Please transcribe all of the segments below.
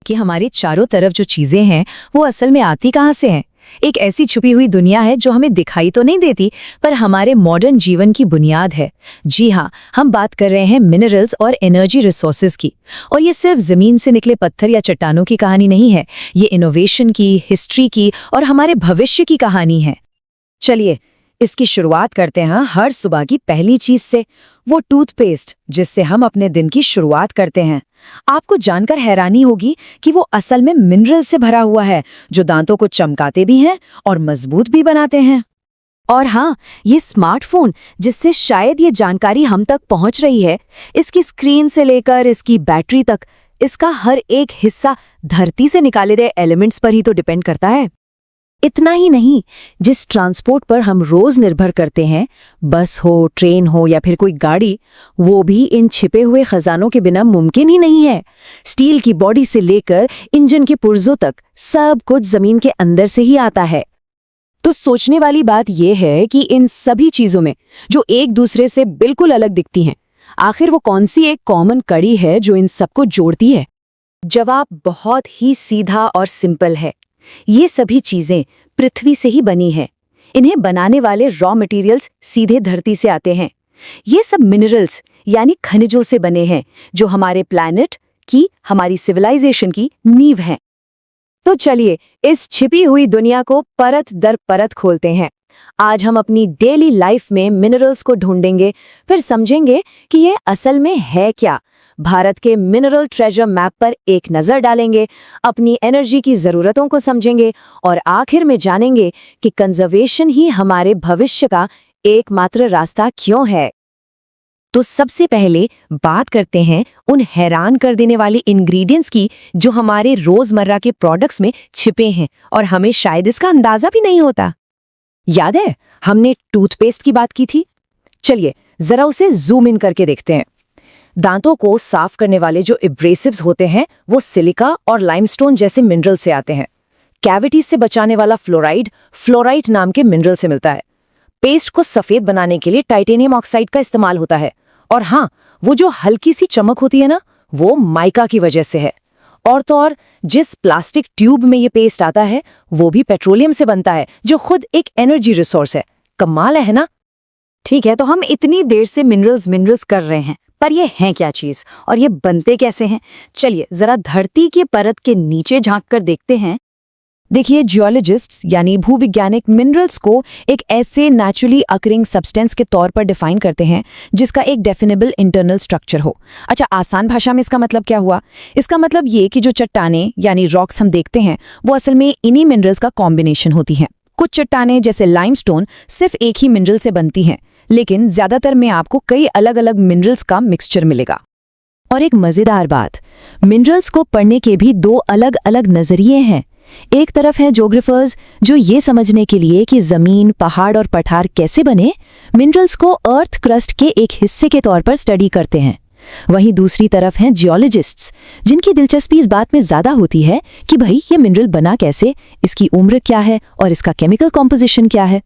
कि हमारे चारों तरफ जो चीजें हैं वो असल में आती कहाँ से हैं। एक ऐसी छुपी हुई दुनिया है जो हमें दिखाई तो नहीं देती, पर हमारे मॉडर्न जीवन की बुनियाद है। जी हाँ, हम बात कर रहे हैं मिनरल्स और एनर्जी रिसोर्सेज की। और ये सिर्फ जमीन से निकले पत्थर या चट्टानों की कहानी नहीं है, ये इनोवेशन की, हिस्ट्री की और हमारे भविष्य की कहानी है। चलिए इसकी शुरुआत करते हैं हर सुबह की पहली चीज से, वो टूथपेस्ट जिससे हम अपने दिन की शुरुआत करते हैं। आपको जानकर हैरानी होगी कि वो असल में मिनरल से भरा हुआ है, जो दांतों को चमकाते भी हैं और मजबूत भी बनाते हैं। और हाँ, ये स्मार्टफोन जिससे शायद ये जानकारी हम तक पहुंच रही है, इसकी स्क्रीन से लेकर इसकी बैटरी तक, इसका हर एक हिस्सा धरती से निकाले गए एलिमेंट्स पर ही तो डिपेंड करता है। इतना ही नहीं, जिस ट्रांसपोर्ट पर हम रोज निर्भर करते हैं, बस हो, ट्रेन हो या फिर कोई गाड़ी, वो भी इन छिपे हुए खजानों के बिना मुमकिन ही नहीं है। स्टील की बॉडी से लेकर इंजन के पुर्जों तक सब कुछ जमीन के अंदर से ही आता है। तो सोचने वाली बात यह है कि इन सभी चीजों में, जो एक दूसरे से बिल्कुल अलग दिखती हैं, आखिर वो कौन सी एक कॉमन कड़ी है जो इन सबको जोड़ती है? जवाब बहुत ही सीधा और सिंपल है। ये सभी चीजें पृथ्वी से ही बनी हैं। इन्हें बनाने वाले रॉ मटेरियल्स सीधे धरती से आते हैं। ये सब मिनरल्स यानी खनिजों से बने हैं, जो हमारे प्लैनेट की, हमारी सिविलाइजेशन की नींव हैं। तो चलिए इस छिपी हुई दुनिया को परत दर परत खोलते हैं। आज हम अपनी डेली लाइफ में मिनरल्स को ढूंढेंगे, फिर समझेंगे कि ये असल में है क्या। भारत के मिनरल ट्रेजर मैप पर एक नज़र डालेंगे, अपनी एनर्जी की ज़रूरतों को समझेंगे और आखिर में जानेंगे कि कंजर्वेशन ही हमारे भविष्य का एकमात्र रास्ता क्यों है। तो सबसे पहले बात करते हैं उन हैरान कर देने वाले इंग्रेडिएंट्स की जो हमारे रोज़मर्रा के प्रोडक्ट्स में छिपे हैं और हमें शायद इसका अंदाज़ा भी नहीं होता। याद है हमने टूथपेस्ट की बात की थी? चलिए ज़रा उसे जूम इन करके देखते हैं। दांतों को साफ करने वाले जो एब्रेसिव्स होते हैं वो सिलिका और लाइमस्टोन जैसे मिनरल से आते हैं। कैविटीज से बचाने वाला फ्लोराइड नाम के मिनरल से मिलता है। पेस्ट को सफेद बनाने के लिए टाइटेनियम ऑक्साइड का इस्तेमाल होता है। और हाँ, वो जो हल्की सी चमक होती है ना, वो माइका की वजह से है। और तो और जिस प्लास्टिक ट्यूब में ये पेस्ट आता है वो भी पेट्रोलियम से बनता है, जो खुद एक एनर्जी रिसोर्स है। कमाल है ना? ठीक है, तो हम इतनी देर से मिनरल्स कर रहे हैं, पर ये हैं क्या चीज और ये बनते कैसे हैं? चलिए जरा धरती के परत के नीचे झांक कर देखते हैं। देखिए, जियोलॉजिस्ट्स यानी भूविज्ञानिक मिनरल्स को एक ऐसे नेचुरली अकरिंग सब्सटेंस के तौर पर डिफाइन करते हैं जिसका एक डेफिनेबल इंटरनल स्ट्रक्चर हो। अच्छा, आसान भाषा में इसका मतलब क्या हुआ? इसका मतलब ये कि जो चट्टानें यानी रॉक्स हम देखते हैं वो असल में इन्हीं मिनरल्स का कॉम्बिनेशन होती हैं। कुछ चट्टानें जैसे लाइमस्टोन सिर्फ एक ही मिनरल से बनती हैं, लेकिन ज्यादातर में आपको कई अलग अलग मिनरल्स का मिक्सचर मिलेगा। और एक मजेदार बात, मिनरल्स को पढ़ने के भी दो अलग अलग नजरिए हैं। एक तरफ है ज्योग्राफर्स जो ये समझने के लिए कि जमीन, पहाड़ और पठार कैसे बने, मिनरल्स को अर्थ क्रस्ट के एक हिस्से के तौर पर स्टडी करते हैं। वहीं दूसरी तरफ हैं जियोलॉजिस्ट्स जिनकी दिलचस्पी इस बात में ज्यादा होती है कि भाई ये मिनरल बना कैसे, इसकी उम्र क्या है और इसका केमिकल कॉम्पोजिशन क्या है।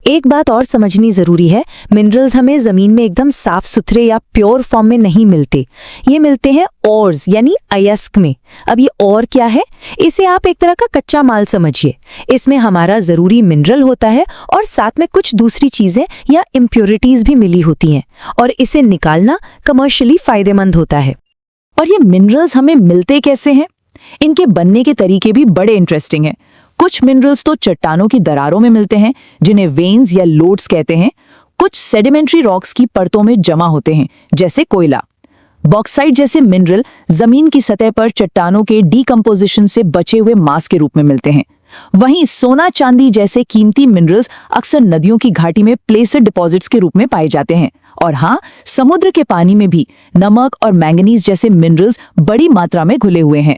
एक बात और समझनी जरूरी है, मिनरल्स हमें जमीन में एकदम साफ सुथरे या प्योर फॉर्म में नहीं मिलते। ये मिलते हैं ओर्स यानी अयस्क में। अब ये और क्या है? इसे आप एक तरह का कच्चा माल समझिए। इसमें हमारा जरूरी मिनरल होता है और साथ में कुछ दूसरी चीजें या इम्प्योरिटीज भी मिली होती हैं, और इसे निकालना कमर्शियली फायदेमंद होता है। और ये मिनरल्स हमें मिलते कैसे हैं? इनके बनने के तरीके भी बड़े इंटरेस्टिंग हैं। कुछ मिनरल्स तो चट्टानों की दरारों में मिलते हैं, जिन्हें वेन्स या लोड्स कहते हैं। कुछ सेडिमेंट्री रॉक्स की परतों में जमा होते हैं, जैसे कोयला। बॉक्साइट जैसे मिनरल जमीन की सतह पर चट्टानों के डीकंपोजिशन से बचे हुए मास के रूप में मिलते हैं। वहीं सोना चांदी जैसे कीमती मिनरल्स अक्सर नदियों की घाटी में प्लेसर डिपॉजिट्स के रूप में पाए जाते हैं। और हाँ, समुद्र के पानी में भी नमक और मैंगनीज जैसे मिनरल्स बड़ी मात्रा में घुले हुए हैं।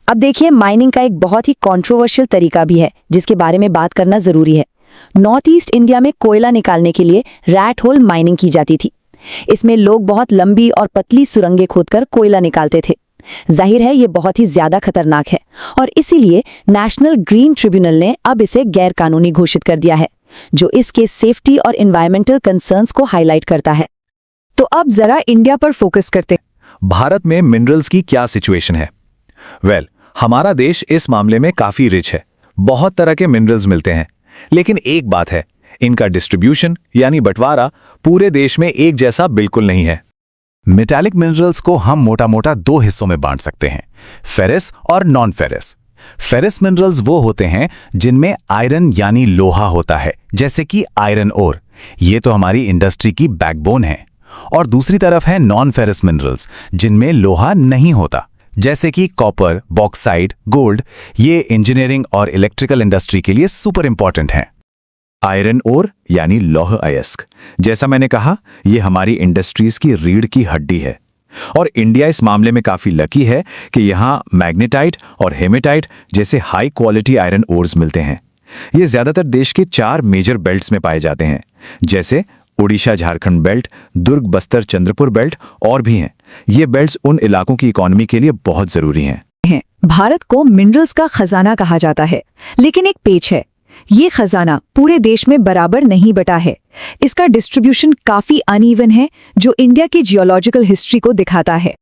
अब देखिए, माइनिंग का एक बहुत ही कंट्रोवर्शियल तरीका भी है जिसके बारे में बात करना जरूरी है। नॉर्थ ईस्ट इंडिया में कोयला निकालने के लिए रैट होल माइनिंग की जाती थी। इसमें लोग बहुत लंबी और पतली सुरंगें खोदकर कोयला निकालते थे। जाहिर है ये बहुत ही ज्यादा खतरनाक है और इसीलिए नेशनल ग्रीन ट्रिब्यूनल ने अब इसे गैर कानूनी घोषित कर दिया है, जो इसके सेफ्टी और एनवायरमेंटल कंसर्न्स को हाईलाइट करता है। तो अब जरा इंडिया पर फोकस करते हैं। भारत में मिनरल्स की क्या सिचुएशन है? हमारा देश इस मामले में काफी रिच है, बहुत तरह के मिनरल्स मिलते हैं। लेकिन एक बात है, इनका डिस्ट्रीब्यूशन यानी बंटवारा पूरे देश में एक जैसा बिल्कुल नहीं है। मेटालिक मिनरल्स को हम मोटा मोटा दो हिस्सों में बांट सकते हैं, फेरस और नॉन फेरस। फेरस मिनरल्स वो होते हैं जिनमें आयरन यानी लोहा होता है, जैसे कि आयरन ओर। ये तो हमारी इंडस्ट्री की बैकबोन है। और दूसरी तरफ है नॉन फेरस मिनरल्स, जिनमें लोहा नहीं होता, जैसे कि कॉपर, बॉक्साइट, गोल्ड। ये इंजीनियरिंग और इलेक्ट्रिकल इंडस्ट्री के लिए सुपर इंपॉर्टेंट हैं। आयरन ओर यानी लौह अयस्क, जैसा मैंने कहा, ये हमारी इंडस्ट्रीज की रीढ़ की हड्डी है। और इंडिया इस मामले में काफी लकी है कि यहाँ मैग्नेटाइट और हेमेटाइट जैसे हाई क्वालिटी आयरन ओर्स मिलते हैं। ये ज्यादातर देश के 4 मेजर बेल्ट्स में पाए जाते हैं, जैसे ओडिशा झारखंड बेल्ट, दुर्ग बस्तर चंद्रपुर बेल्ट और भी हैं। ये बेल्ट्स उन इलाकों की इकोनॉमी के लिए बहुत जरूरी हैं। भारत को मिनरल्स का खजाना कहा जाता है, लेकिन एक पेच है। ये खजाना पूरे देश में बराबर नहीं बटा है। इसका डिस्ट्रीब्यूशन काफी अनइवन है, जो इंडिया की जियोलॉजिकल हिस्ट्री को दिखाता है।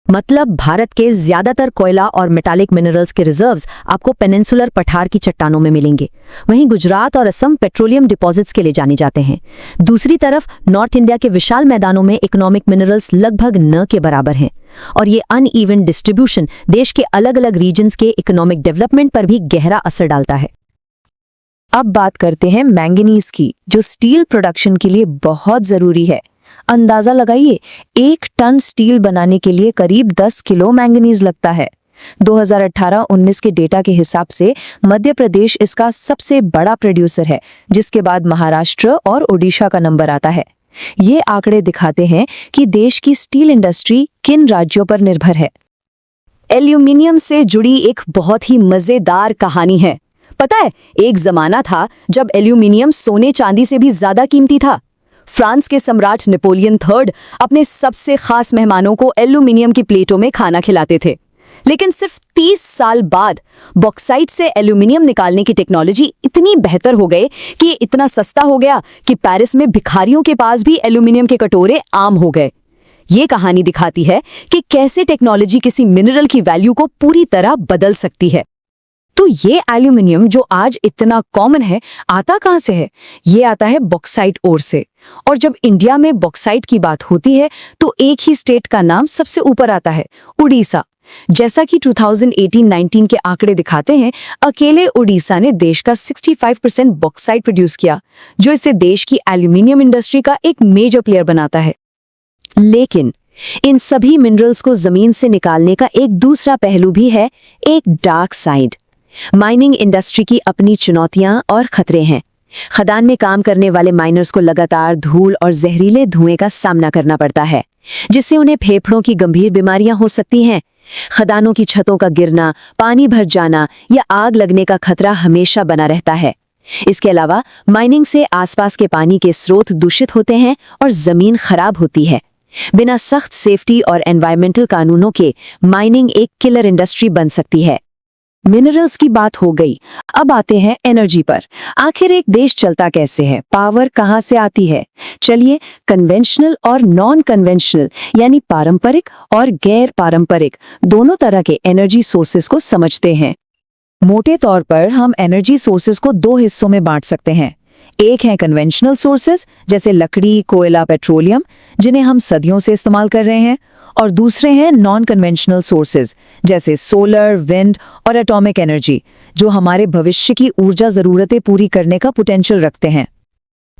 मतलब भारत के ज्यादातर कोयला और मेटालिक मिनरल्स के रिजर्व्स आपको पेनिनसुलर पठार की चट्टानों में मिलेंगे। वहीं गुजरात और असम पेट्रोलियम डिपॉजिट्स के लिए जाने जाते हैं। दूसरी तरफ नॉर्थ इंडिया के विशाल मैदानों में इकोनॉमिक मिनरल्स लगभग न के बराबर हैं। और ये अनइवन डिस्ट्रीब्यूशन देश के अलग अलग रीजन्स के इकोनॉमिक डेवलपमेंट पर भी गहरा असर डालता है। अब बात करते हैं मैंगनीज की, जो स्टील प्रोडक्शन के लिए बहुत जरूरी है। अंदाजा लगाइए, 1 टन स्टील बनाने के लिए करीब 10 किलो मैंगनीज लगता है। 2018-19 के डेटा के हिसाब से मध्य प्रदेश इसका सबसे बड़ा प्रोड्यूसर है, जिसके बाद महाराष्ट्र और ओडिशा का नंबर आता है। ये आंकड़े दिखाते हैं कि देश की स्टील इंडस्ट्री किन राज्यों पर निर्भर है। एल्यूमिनियम से जुड़ी एक बहुत ही मजेदार कहानी है। पता है, एक जमाना था जब एल्यूमिनियम सोने चांदी से भी ज्यादा कीमती था। फ्रांस के सम्राट नेपोलियन III अपने सबसे खास मेहमानों को एल्यूमिनियम की प्लेटों में खाना खिलाते थे। लेकिन सिर्फ 30 साल बाद बॉक्साइट से एल्यूमिनियम निकालने की टेक्नोलॉजी इतनी बेहतर हो गई कि ये इतना सस्ता हो गया कि पेरिस में भिखारियों के पास भी एल्यूमिनियम के कटोरे आम हो गए। ये कहानी दिखाती है कि कैसे टेक्नोलॉजी किसी मिनरल की वैल्यू को पूरी तरह बदल सकती है। तो ये एल्यूमिनियम जो आज इतना कॉमन है, आता कहाँ से है? ये आता है बॉक्साइट ओर से। और जब इंडिया में बॉक्साइट की बात होती है तो एक ही स्टेट का नाम सबसे ऊपर आता है, उड़ीसा। जैसा कि 2018-19 के आंकड़े दिखाते हैं, अकेले उड़ीसा ने देश का 65% बॉक्साइट प्रोड्यूस किया, जो इसे देश की एल्यूमिनियम इंडस्ट्री का एक मेजर प्लेयर बनाता है। लेकिन इन सभी मिनरल्स को जमीन से निकालने का एक दूसरा पहलू भी है, एक डार्क साइड। माइनिंग इंडस्ट्री की अपनी चुनौतियां और खतरे हैं। खदान में काम करने वाले माइनर्स को लगातार धूल और जहरीले धुएं का सामना करना पड़ता है, जिससे उन्हें फेफड़ों की गंभीर बीमारियां हो सकती हैं। खदानों की छतों का गिरना, पानी भर जाना या आग लगने का खतरा हमेशा बना रहता है। इसके अलावा माइनिंग से आसपास के पानी के स्रोत दूषित होते हैं और जमीन खराब होती है। बिना सख्त सेफ्टी और एनवायरमेंटल कानूनों के माइनिंग एक किलर इंडस्ट्री बन सकती है। मिनरल्स की बात हो गई, अब आते हैं एनर्जी पर। आखिर एक देश चलता कैसे है? पावर कहाँ से आती है? चलिए कन्वेंशनल और नॉन कन्वेंशनल यानी पारंपरिक और गैर पारंपरिक दोनों तरह के एनर्जी सोर्सेस को समझते हैं। मोटे तौर पर हम एनर्जी सोर्सेस को 2 हिस्सों में बांट सकते हैं। एक है कन्वेंशनल सोर्सेस, जैसे लकड़ी, कोयला, पेट्रोलियम, जिन्हें हम सदियों से इस्तेमाल कर रहे हैं। और दूसरे हैं नॉन कन्वेंशनल सोर्सेज, जैसे सोलर, विंड और एटॉमिक एनर्जी, जो हमारे भविष्य की ऊर्जा जरूरतें पूरी करने का पोटेंशियल रखते हैं।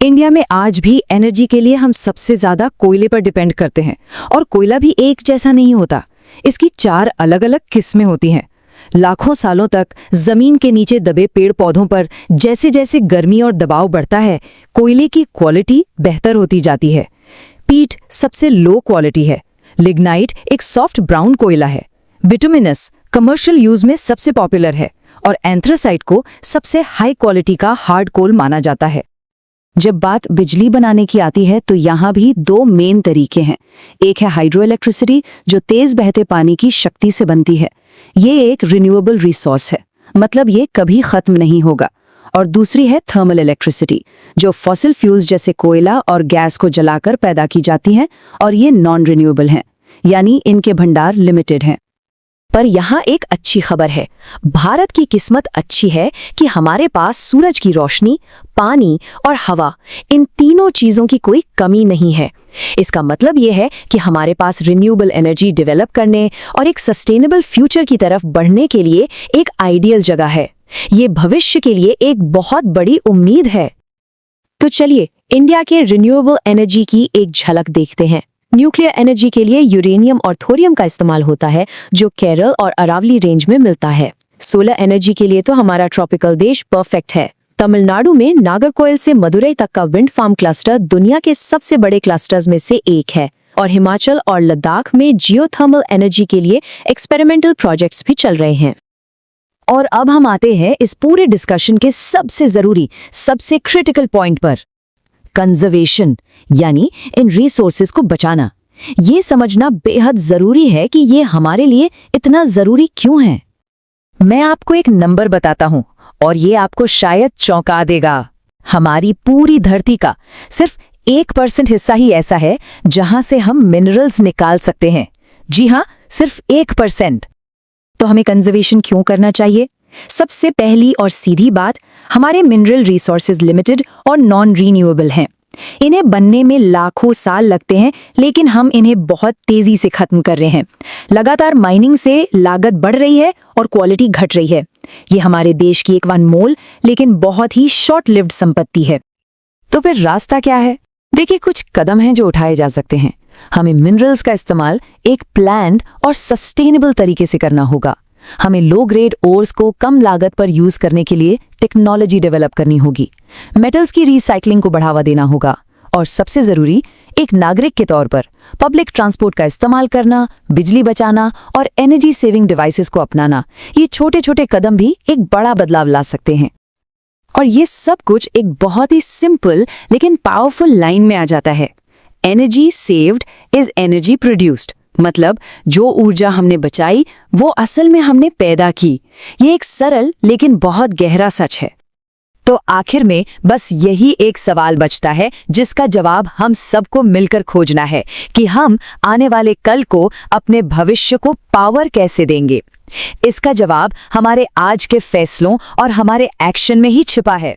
इंडिया में आज भी एनर्जी के लिए हम सबसे ज्यादा कोयले पर डिपेंड करते हैं, और कोयला भी एक जैसा नहीं होता। इसकी 4 अलग अलग किस्में होती हैं। लाखों सालों तक जमीन के नीचे दबे पेड़ पौधों पर जैसे जैसे गर्मी और दबाव बढ़ता है, कोयले की क्वालिटी बेहतर होती जाती है। पीट सबसे लो क्वालिटी है। लिग्नाइट एक सॉफ्ट ब्राउन कोयला है। बिटुमिनस कमर्शियल यूज में सबसे पॉपुलर है, और एंथ्रासाइट को सबसे हाई क्वालिटी का हार्ड कोल माना जाता है। जब बात बिजली बनाने की आती है तो यहाँ भी 2 मेन तरीके हैं। एक है हाइड्रो इलेक्ट्रिसिटी, जो तेज बहते पानी की शक्ति से बनती है। ये एक रिन्यूएबल रिसोर्स है, मतलब ये कभी खत्म नहीं होगा। और दूसरी है थर्मल इलेक्ट्रिसिटी, जो फॉसिल फ्यूल्स जैसे कोयला और गैस को जलाकर पैदा की जाती हैं, और ये नॉन रिन्यूएबल हैं, यानी इनके भंडार लिमिटेड हैं। पर यहाँ एक अच्छी खबर है। भारत की किस्मत अच्छी है कि हमारे पास सूरज की रोशनी, पानी और हवा, इन तीनों चीजों की कोई कमी नहीं है। इसका मतलब ये है कि हमारे पास रिन्यूएबल एनर्जी डेवलप करने और एक सस्टेनेबल फ्यूचर की तरफ बढ़ने के लिए एक आइडियल जगह है। ये भविष्य के लिए एक बहुत बड़ी उम्मीद है। तो चलिए इंडिया के रिन्यूएबल एनर्जी की एक झलक देखते हैं। न्यूक्लियर एनर्जी के लिए यूरेनियम और थोरियम का इस्तेमाल होता है, जो केरल और अरावली रेंज में मिलता है। सोलर एनर्जी के लिए तो हमारा ट्रॉपिकल देश परफेक्ट है। तमिलनाडु में नागरकोइल से मदुरई तक का विंड फार्म क्लस्टर दुनिया के सबसे बड़े क्लस्टर्स में से एक है, और हिमाचल और लद्दाख में जियोथर्मल एनर्जी के लिए एक्सपेरिमेंटल प्रोजेक्ट्स भी चल रहे हैं। और अब हम आते हैं इस पूरे डिस्कशन के सबसे जरूरी, सबसे क्रिटिकल पॉइंट पर, कंजर्वेशन, यानी इन रिसोर्सेज को बचाना। ये समझना बेहद जरूरी है कि ये हमारे लिए इतना जरूरी क्यों है। मैं आपको एक नंबर बताता हूं और ये आपको शायद चौंका देगा। हमारी पूरी धरती का सिर्फ 1% हिस्सा ही ऐसा है जहां से हम मिनरल्स निकाल सकते हैं। जी हां, सिर्फ 1%। तो हमें कंजर्वेशन क्यों करना चाहिए? सबसे पहली और सीधी बात, हमारे मिनरल रिसोर्सेज लिमिटेड और नॉन रीन्यूएबल हैं। इन्हें बनने में लाखों साल लगते हैं, लेकिन हम इन्हें बहुत तेजी से खत्म कर रहे हैं। लगातार माइनिंग से लागत बढ़ रही है और क्वालिटी घट रही है। ये हमारे देश की एक अनमोल लेकिन बहुत ही शॉर्ट लिव्ड संपत्ति है। तो फिर रास्ता क्या है? देखिए, कुछ कदम हैं जो उठाए जा सकते हैं। हमें मिनरल्स का इस्तेमाल एक प्लान्ड और सस्टेनेबल तरीके से करना होगा। हमें लो ग्रेड ओर्स को कम लागत पर यूज करने के लिए टेक्नोलॉजी डेवलप करनी होगी। मेटल्स की रिसाइकलिंग को बढ़ावा देना होगा, और सबसे जरूरी, एक नागरिक के तौर पर पब्लिक ट्रांसपोर्ट का इस्तेमाल करना, बिजली बचाना और एनर्जी सेविंग डिवाइसेस को अपनाना। ये छोटे छोटे कदम भी एक बड़ा बदलाव ला सकते हैं। और ये सब कुछ एक बहुत ही सिंपल लेकिन पावरफुल लाइन में आ जाता है। Energy saved is energy produced. मतलब जो ऊर्जा हमने बचाई वो असल में हमने पैदा की। ये एक सरल लेकिन बहुत गहरा सच है। तो आखिर में बस यही एक सवाल बचता है जिसका जवाब हम सबको मिलकर खोजना है कि हम आने वाले कल को अपने भविष्य को पावर कैसे देंगे। इसका जवाब हमारे आज के फैसलों और हमारे एक्शन में ही छिपा है।